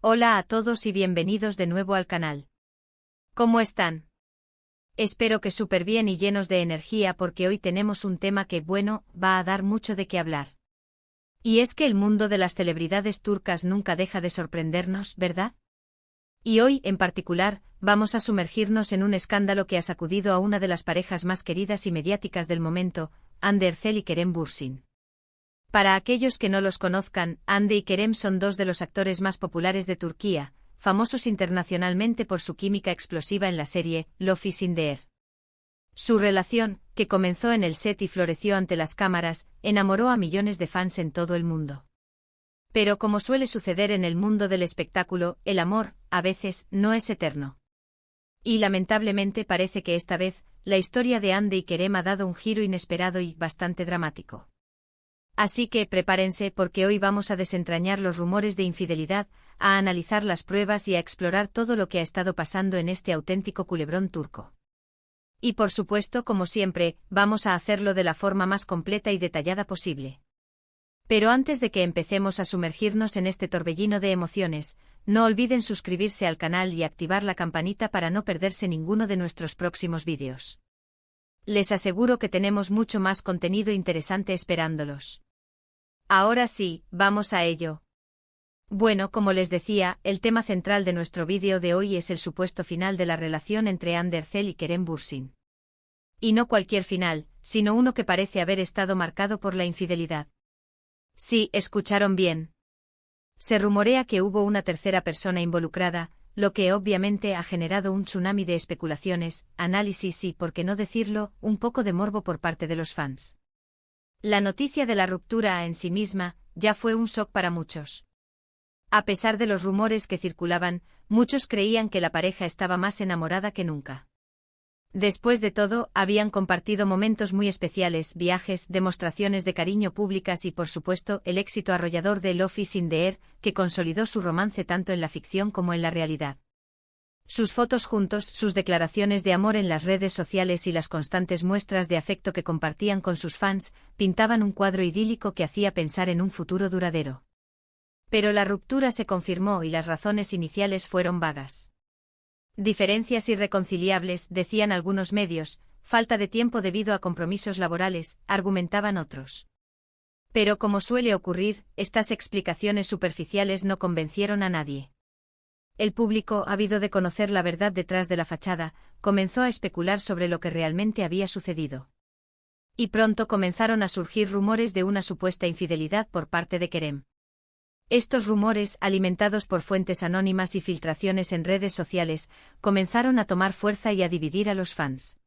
Hola a todos y bienvenidos de nuevo al canal. ¿Cómo están? Espero que súper bien y llenos de energía porque hoy tenemos un tema que, bueno, va a dar mucho de qué hablar. Y es que el mundo de las celebridades turcas nunca deja de sorprendernos, ¿verdad? Y hoy, en particular, vamos a sumergirnos en un escándalo que ha sacudido a una de las parejas más queridas y mediáticas del momento, Hande Erçel y Kerem Bürsin. Para aquellos que no los conozcan, Hande y Kerem son dos de los actores más populares de Turquía, famosos internacionalmente por su química explosiva en la serie Love is in the Air. Su relación, que comenzó en el set y floreció ante las cámaras, enamoró a millones de fans en todo el mundo. Pero como suele suceder en el mundo del espectáculo, el amor, a veces, no es eterno. Y lamentablemente parece que esta vez, la historia de Hande y Kerem ha dado un giro inesperado y bastante dramático. Así que prepárense porque hoy vamos a desentrañar los rumores de infidelidad, a analizar las pruebas y a explorar todo lo que ha estado pasando en este auténtico culebrón turco. Y por supuesto, como siempre, vamos a hacerlo de la forma más completa y detallada posible. Pero antes de que empecemos a sumergirnos en este torbellino de emociones, no olviden suscribirse al canal y activar la campanita para no perderse ninguno de nuestros próximos vídeos. Les aseguro que tenemos mucho más contenido interesante esperándolos. Ahora sí, vamos a ello. Bueno, como les decía, el tema central de nuestro vídeo de hoy es el supuesto final de la relación entre Hande Erçel y Kerem Bürsin. Y no cualquier final, sino uno que parece haber estado marcado por la infidelidad. Sí, escucharon bien. Se rumorea que hubo una tercera persona involucrada, lo que obviamente ha generado un tsunami de especulaciones, análisis y, por qué no decirlo, un poco de morbo por parte de los fans. La noticia de la ruptura en sí misma ya fue un shock para muchos. A pesar de los rumores que circulaban, muchos creían que la pareja estaba más enamorada que nunca. Después de todo, habían compartido momentos muy especiales, viajes, demostraciones de cariño públicas y por supuesto el éxito arrollador de Love is in the Air, que consolidó su romance tanto en la ficción como en la realidad. Sus fotos juntos, sus declaraciones de amor en las redes sociales y las constantes muestras de afecto que compartían con sus fans, pintaban un cuadro idílico que hacía pensar en un futuro duradero. Pero la ruptura se confirmó y las razones iniciales fueron vagas. Diferencias irreconciliables, decían algunos medios, falta de tiempo debido a compromisos laborales, argumentaban otros. Pero como suele ocurrir, estas explicaciones superficiales no convencieron a nadie. El público, ávido de conocer la verdad detrás de la fachada, comenzó a especular sobre lo que realmente había sucedido. Y pronto comenzaron a surgir rumores de una supuesta infidelidad por parte de Kerem. Estos rumores, alimentados por fuentes anónimas y filtraciones en redes sociales, comenzaron a tomar fuerza y a dividir a los fans.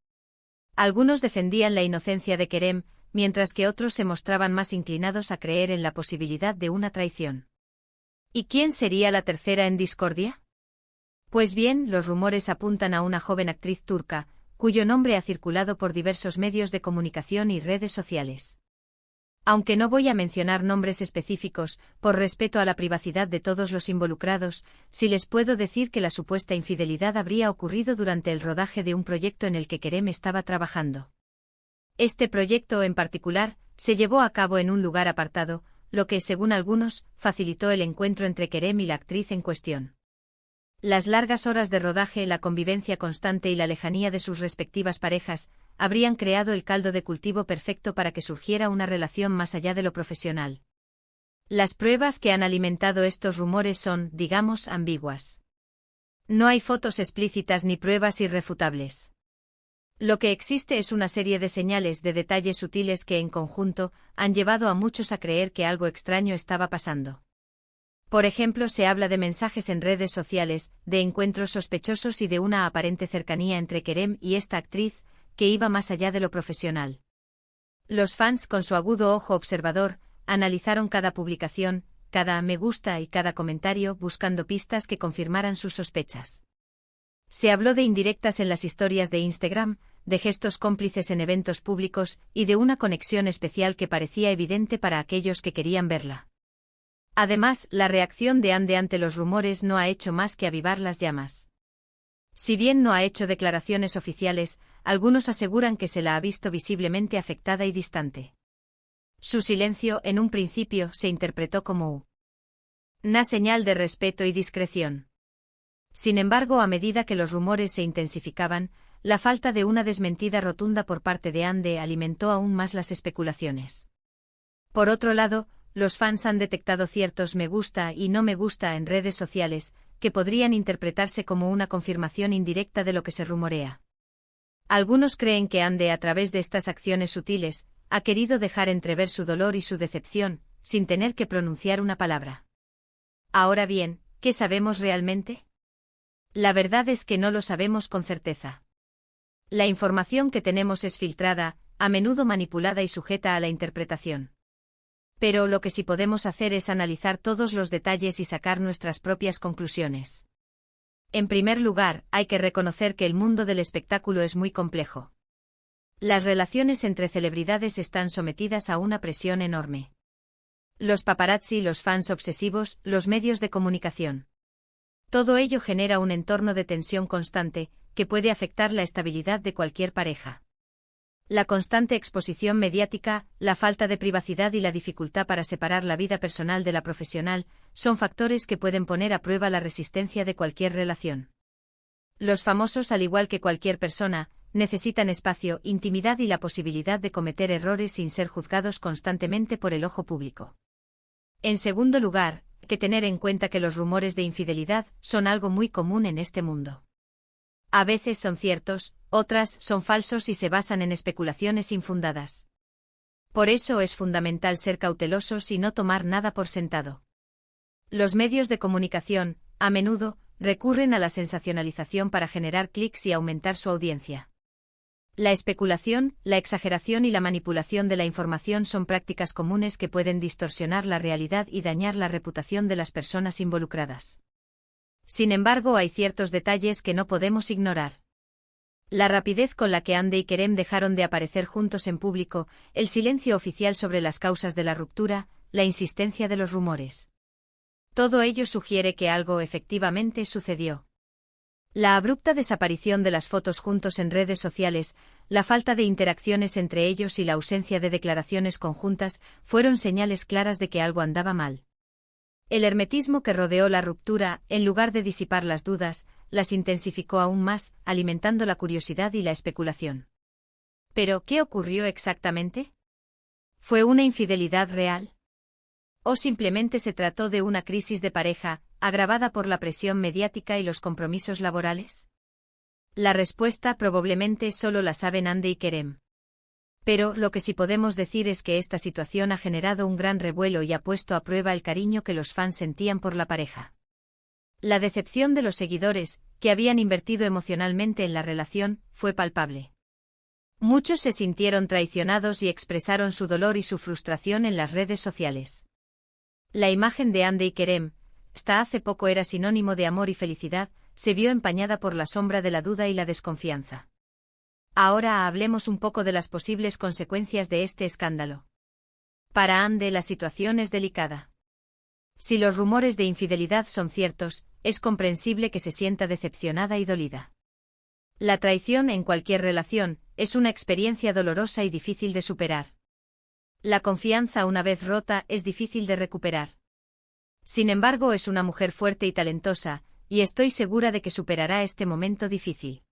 Algunos defendían la inocencia de Kerem, mientras que otros se mostraban más inclinados a creer en la posibilidad de una traición. ¿Y quién sería la tercera en discordia? Pues bien, los rumores apuntan a una joven actriz turca, cuyo nombre ha circulado por diversos medios de comunicación y redes sociales. Aunque no voy a mencionar nombres específicos, por respeto a la privacidad de todos los involucrados, sí les puedo decir que la supuesta infidelidad habría ocurrido durante el rodaje de un proyecto en el que Kerem estaba trabajando. Este proyecto en particular, se llevó a cabo en un lugar apartado, lo que, según algunos, facilitó el encuentro entre Kerem y la actriz en cuestión. Las largas horas de rodaje, la convivencia constante y la lejanía de sus respectivas parejas, habrían creado el caldo de cultivo perfecto para que surgiera una relación más allá de lo profesional. Las pruebas que han alimentado estos rumores son, digamos, ambiguas. No hay fotos explícitas ni pruebas irrefutables. Lo que existe es una serie de señales, de detalles sutiles que en conjunto han llevado a muchos a creer que algo extraño estaba pasando. Por ejemplo, se habla de mensajes en redes sociales, de encuentros sospechosos y de una aparente cercanía entre Kerem y esta actriz, que iba más allá de lo profesional. Los fans, con su agudo ojo observador, analizaron cada publicación, cada me gusta y cada comentario buscando pistas que confirmaran sus sospechas. Se habló de indirectas en las historias de Instagram, de gestos cómplices en eventos públicos y de una conexión especial que parecía evidente para aquellos que querían verla. Además, la reacción de Hande ante los rumores no ha hecho más que avivar las llamas. Si bien no ha hecho declaraciones oficiales, algunos aseguran que se la ha visto visiblemente afectada y distante. Su silencio, en un principio, se interpretó como Una señal de respeto y discreción. Sin embargo, a medida que los rumores se intensificaban, la falta de una desmentida rotunda por parte de Ande alimentó aún más las especulaciones. Por otro lado, los fans han detectado ciertos me gusta y no me gusta en redes sociales, que podrían interpretarse como una confirmación indirecta de lo que se rumorea. Algunos creen que Ande, a través de estas acciones sutiles, ha querido dejar entrever su dolor y su decepción, sin tener que pronunciar una palabra. Ahora bien, ¿qué sabemos realmente? La verdad es que no lo sabemos con certeza. La información que tenemos es filtrada, a menudo manipulada y sujeta a la interpretación. Pero lo que sí podemos hacer es analizar todos los detalles y sacar nuestras propias conclusiones. En primer lugar, hay que reconocer que el mundo del espectáculo es muy complejo. Las relaciones entre celebridades están sometidas a una presión enorme. Los paparazzi, los fans obsesivos, los medios de comunicación. Todo ello genera un entorno de tensión constante, que puede afectar la estabilidad de cualquier pareja. La constante exposición mediática, la falta de privacidad y la dificultad para separar la vida personal de la profesional, son factores que pueden poner a prueba la resistencia de cualquier relación. Los famosos, al igual que cualquier persona, necesitan espacio, intimidad y la posibilidad de cometer errores sin ser juzgados constantemente por el ojo público. En segundo lugar, hay que tener en cuenta que los rumores de infidelidad son algo muy común en este mundo. A veces son ciertos, otras son falsos y se basan en especulaciones infundadas. Por eso es fundamental ser cautelosos y no tomar nada por sentado. Los medios de comunicación, a menudo, recurren a la sensacionalización para generar clics y aumentar su audiencia. La especulación, la exageración y la manipulación de la información son prácticas comunes que pueden distorsionar la realidad y dañar la reputación de las personas involucradas. Sin embargo, hay ciertos detalles que no podemos ignorar. La rapidez con la que Ande y Kerem dejaron de aparecer juntos en público, el silencio oficial sobre las causas de la ruptura, la insistencia de los rumores. Todo ello sugiere que algo efectivamente sucedió. La abrupta desaparición de las fotos juntos en redes sociales, la falta de interacciones entre ellos y la ausencia de declaraciones conjuntas fueron señales claras de que algo andaba mal. El hermetismo que rodeó la ruptura, en lugar de disipar las dudas, las intensificó aún más, alimentando la curiosidad y la especulación. ¿Pero qué ocurrió exactamente? ¿Fue una infidelidad real? ¿O simplemente se trató de una crisis de pareja, agravada por la presión mediática y los compromisos laborales? La respuesta probablemente solo la saben Ande y Kerem. Pero lo que sí podemos decir es que esta situación ha generado un gran revuelo y ha puesto a prueba el cariño que los fans sentían por la pareja. La decepción de los seguidores, que habían invertido emocionalmente en la relación, fue palpable. Muchos se sintieron traicionados y expresaron su dolor y su frustración en las redes sociales. La imagen de Ande y Kerem, hasta hace poco era sinónimo de amor y felicidad, se vio empañada por la sombra de la duda y la desconfianza. Ahora hablemos un poco de las posibles consecuencias de este escándalo. Para Ande la situación es delicada. Si los rumores de infidelidad son ciertos, es comprensible que se sienta decepcionada y dolida. La traición en cualquier relación es una experiencia dolorosa y difícil de superar. La confianza una vez rota es difícil de recuperar. Sin embargo, es una mujer fuerte y talentosa, y estoy segura de que superará este momento difícil.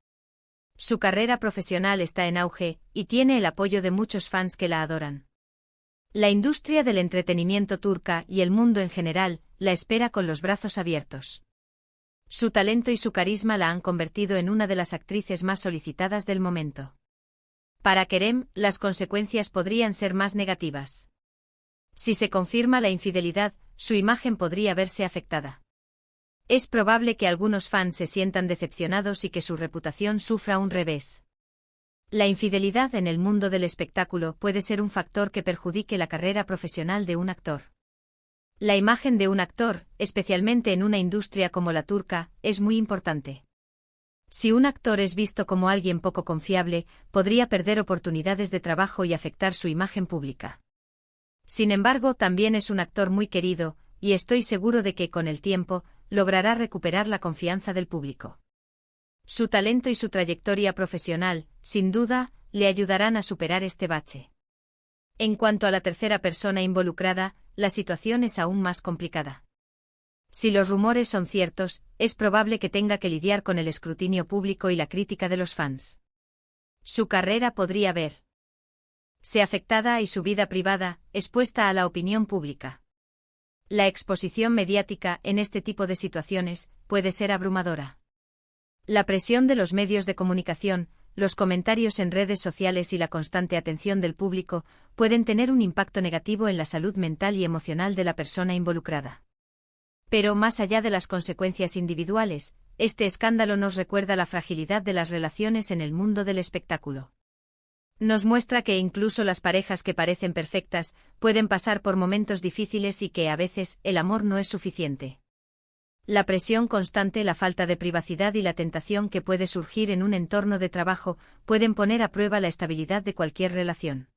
Su carrera profesional está en auge, y tiene el apoyo de muchos fans que la adoran. La industria del entretenimiento turca y el mundo en general la espera con los brazos abiertos. Su talento y su carisma la han convertido en una de las actrices más solicitadas del momento. Para Kerem, las consecuencias podrían ser más negativas. Si se confirma la infidelidad, su imagen podría verse afectada. Es probable que algunos fans se sientan decepcionados y que su reputación sufra un revés. La infidelidad en el mundo del espectáculo puede ser un factor que perjudique la carrera profesional de un actor. La imagen de un actor, especialmente en una industria como la turca, es muy importante. Si un actor es visto como alguien poco confiable, podría perder oportunidades de trabajo y afectar su imagen pública. Sin embargo, también es un actor muy querido, y estoy seguro de que con el tiempo, logrará recuperar la confianza del público. Su talento y su trayectoria profesional, sin duda, le ayudarán a superar este bache. En cuanto a la tercera persona involucrada, la situación es aún más complicada. Si los rumores son ciertos, es probable que tenga que lidiar con el escrutinio público y la crítica de los fans. Su carrera podría verse afectada y su vida privada, expuesta a la opinión pública. La exposición mediática, en este tipo de situaciones, puede ser abrumadora. La presión de los medios de comunicación, los comentarios en redes sociales y la constante atención del público pueden tener un impacto negativo en la salud mental y emocional de la persona involucrada. Pero más allá de las consecuencias individuales, este escándalo nos recuerda la fragilidad de las relaciones en el mundo del espectáculo. Nos muestra que incluso las parejas que parecen perfectas pueden pasar por momentos difíciles y que a veces el amor no es suficiente. La presión constante, la falta de privacidad y la tentación que puede surgir en un entorno de trabajo pueden poner a prueba la estabilidad de cualquier relación.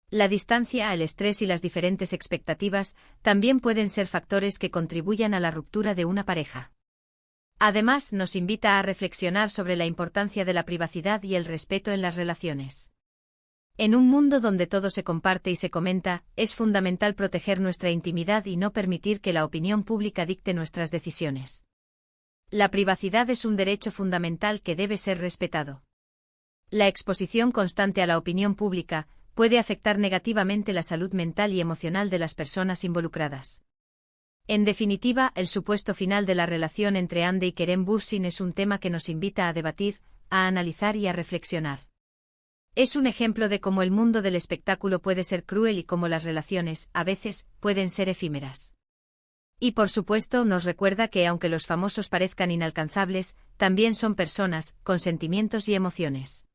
La distancia, el estrés y las diferentes expectativas también pueden ser factores que contribuyan a la ruptura de una pareja. Además, nos invita a reflexionar sobre la importancia de la privacidad y el respeto en las relaciones. En un mundo donde todo se comparte y se comenta, es fundamental proteger nuestra intimidad y no permitir que la opinión pública dicte nuestras decisiones. La privacidad es un derecho fundamental que debe ser respetado. La exposición constante a la opinión pública puede afectar negativamente la salud mental y emocional de las personas involucradas. En definitiva, el supuesto final de la relación entre Hande y Kerem Bürsin es un tema que nos invita a debatir, a analizar y a reflexionar. Es un ejemplo de cómo el mundo del espectáculo puede ser cruel y cómo las relaciones, a veces, pueden ser efímeras. Y por supuesto nos recuerda que aunque los famosos parezcan inalcanzables, también son personas, con sentimientos y emociones.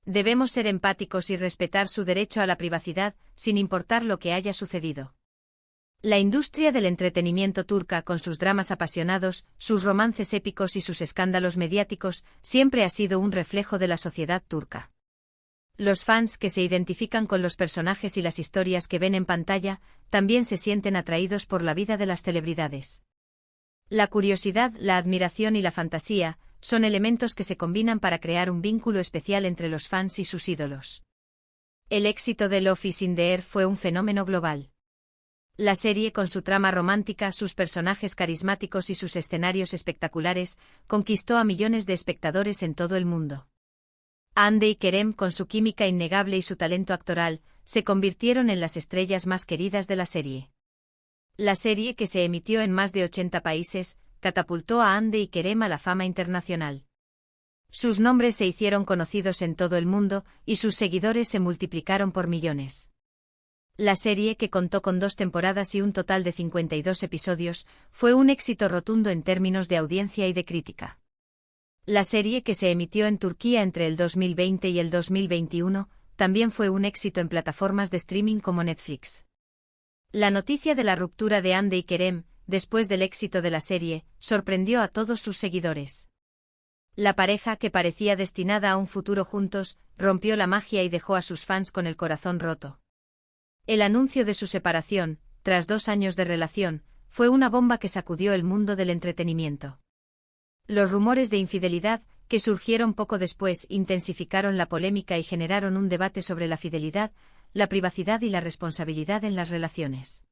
Debemos ser empáticos y respetar su derecho a la privacidad, sin importar lo que haya sucedido. La industria del entretenimiento turca, con sus dramas apasionados, sus romances épicos y sus escándalos mediáticos, siempre ha sido un reflejo de la sociedad turca. Los fans que se identifican con los personajes y las historias que ven en pantalla, también se sienten atraídos por la vida de las celebridades. La curiosidad, la admiración y la fantasía son elementos que se combinan para crear un vínculo especial entre los fans y sus ídolos. El éxito de Love is in the Air fue un fenómeno global. La serie, con su trama romántica, sus personajes carismáticos y sus escenarios espectaculares, conquistó a millones de espectadores en todo el mundo. Hande y Kerem, con su química innegable y su talento actoral, se convirtieron en las estrellas más queridas de la serie. La serie, que se emitió en más de 80 países, catapultó a Hande y Kerem a la fama internacional. Sus nombres se hicieron conocidos en todo el mundo, y sus seguidores se multiplicaron por millones. La serie, que contó con 2 temporadas y un total de 52 episodios, fue un éxito rotundo en términos de audiencia y de crítica. La serie, que se emitió en Turquía entre el 2020 y el 2021, también fue un éxito en plataformas de streaming como Netflix. La noticia de la ruptura de Hande y Kerem, después del éxito de la serie, sorprendió a todos sus seguidores. La pareja, que parecía destinada a un futuro juntos, rompió la magia y dejó a sus fans con el corazón roto. El anuncio de su separación, tras 2 años de relación, fue una bomba que sacudió el mundo del entretenimiento. Los rumores de infidelidad, que surgieron poco después, intensificaron la polémica y generaron un debate sobre la fidelidad, la privacidad y la responsabilidad en las relaciones.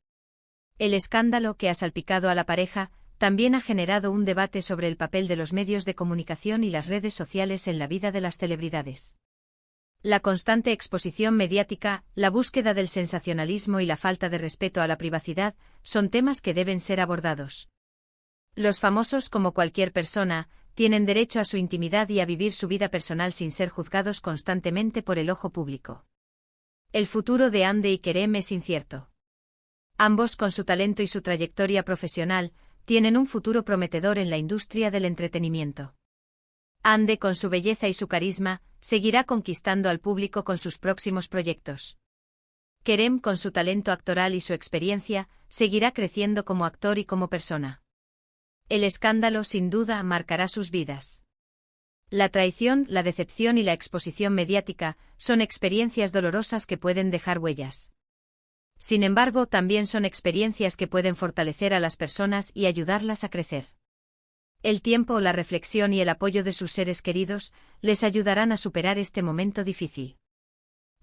El escándalo que ha salpicado a la pareja también ha generado un debate sobre el papel de los medios de comunicación y las redes sociales en la vida de las celebridades. La constante exposición mediática, la búsqueda del sensacionalismo y la falta de respeto a la privacidad son temas que deben ser abordados. Los famosos, como cualquier persona, tienen derecho a su intimidad y a vivir su vida personal sin ser juzgados constantemente por el ojo público. El futuro de Hande y Kerem es incierto. Ambos, con su talento y su trayectoria profesional, tienen un futuro prometedor en la industria del entretenimiento. Hande, con su belleza y su carisma, seguirá conquistando al público con sus próximos proyectos. Kerem, con su talento actoral y su experiencia, seguirá creciendo como actor y como persona. El escándalo, sin duda, marcará sus vidas. La traición, la decepción y la exposición mediática son experiencias dolorosas que pueden dejar huellas. Sin embargo, también son experiencias que pueden fortalecer a las personas y ayudarlas a crecer. El tiempo, la reflexión y el apoyo de sus seres queridos les ayudarán a superar este momento difícil.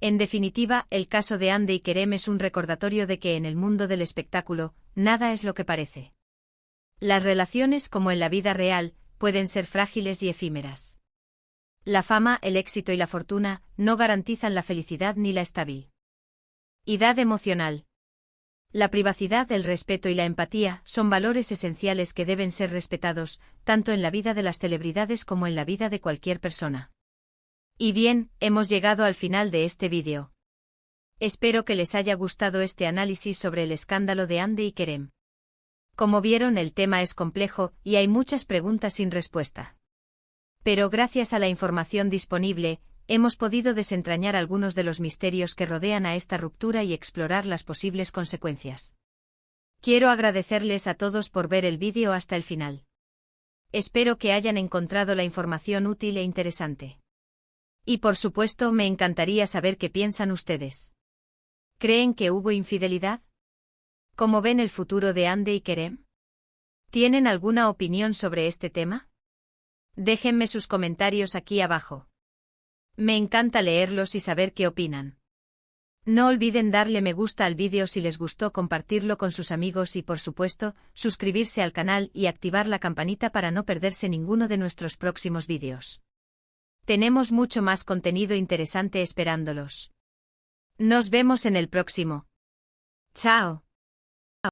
En definitiva, el caso de Hande y Kerem es un recordatorio de que en el mundo del espectáculo, nada es lo que parece. Las relaciones, como en la vida real, pueden ser frágiles y efímeras. La fama, el éxito y la fortuna no garantizan la felicidad ni la estabilidad emocional. La privacidad, el respeto y la empatía son valores esenciales que deben ser respetados, tanto en la vida de las celebridades como en la vida de cualquier persona. Y bien, hemos llegado al final de este vídeo. Espero que les haya gustado este análisis sobre el escándalo de Hande y Kerem. Como vieron, el tema es complejo y hay muchas preguntas sin respuesta. Pero gracias a la información disponible, hemos podido desentrañar algunos de los misterios que rodean a esta ruptura y explorar las posibles consecuencias. Quiero agradecerles a todos por ver el vídeo hasta el final. Espero que hayan encontrado la información útil e interesante. Y por supuesto, me encantaría saber qué piensan ustedes. ¿Creen que hubo infidelidad? ¿Cómo ven el futuro de Hande y Kerem? ¿Tienen alguna opinión sobre este tema? Déjenme sus comentarios aquí abajo. Me encanta leerlos y saber qué opinan. No olviden darle me gusta al vídeo si les gustó, compartirlo con sus amigos y, por supuesto, suscribirse al canal y activar la campanita para no perderse ninguno de nuestros próximos vídeos. Tenemos mucho más contenido interesante esperándolos. Nos vemos en el próximo. ¡Chao!